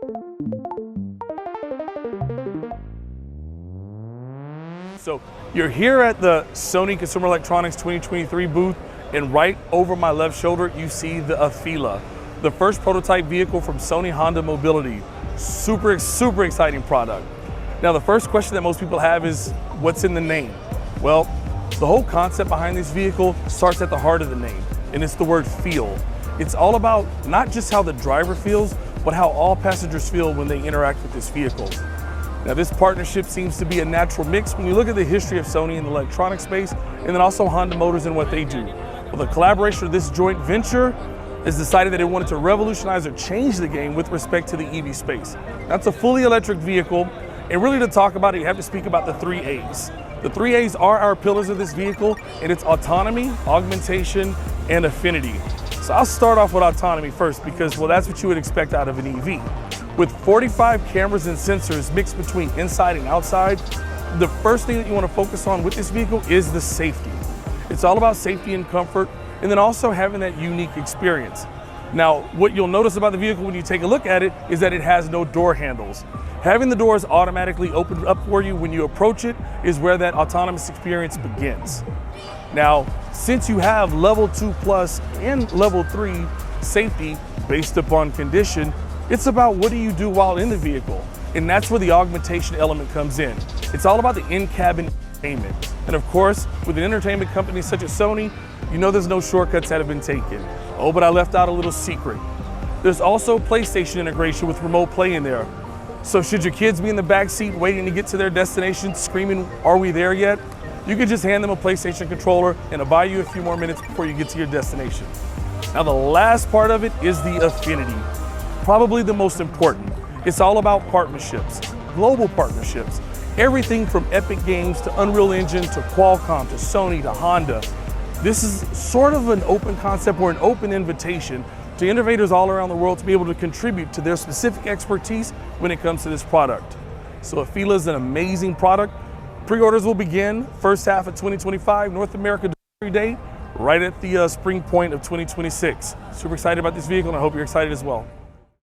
So you're here at the Sony Consumer Electronics 2023 booth, and right over my left shoulder, you see the Afeela, the first prototype vehicle from Sony Honda Mobility. Super exciting product. Now, the first question that most people have is, what's in the name? Well, the whole concept behind this vehicle starts at the heart of the name, and it's the word feel. It's all about not just how the driver feels, but how all passengers feel when they interact with this vehicle. Now, this partnership seems to be a natural mix when you look at the history of Sony in the electronic space, and then also Honda Motors and what they do. Well, the collaboration of this joint venture has decided that it wanted to revolutionize or change the game with respect to the EV space. That's a fully electric vehicle, and really to talk about it, you have to speak about the 3 A's. The 3 A's are our pillars of this vehicle, and it's autonomy, augmentation, and affinity. So I'll start off with autonomy first because, well, that's what you would expect out of an EV. With 45 cameras and sensors mixed between inside and outside, the first thing that you want to focus on with this vehicle is the safety. It's all about safety and comfort, and then also having that unique experience. Now, what you'll notice about the vehicle when you take a look at it is that it has no door handles. Having the doors automatically open up for you when you approach it is where that autonomous experience begins. Now, since you have level 2+ and level 3 safety based upon condition, it's about what do you do while in the vehicle, and that's where the augmentation element comes in. It's all about the in-cabin entertainment. And of course, with an entertainment company such as Sony, you know there's no shortcuts that have been taken. Oh, but I left out a little secret. There's also PlayStation integration with remote play in there. So should your kids be in the back seat waiting to get to their destination screaming, "Are we there yet?" You could just hand them a PlayStation controller and it'll buy you a few more minutes before you get to your destination. Now, the last part of it is the affinity. Probably the most important. It's all about partnerships, global partnerships. Everything from Epic Games to Unreal Engine to Qualcomm to Sony to Honda. This is sort of an open concept or an open invitation to innovators all around the world to be able to contribute to their specific expertise when it comes to this product. So Afeela is an amazing product. Pre-orders will begin first half of 2025, North America delivery date, right at the spring point of 2026. Super excited about this vehicle, and I hope you're excited as well.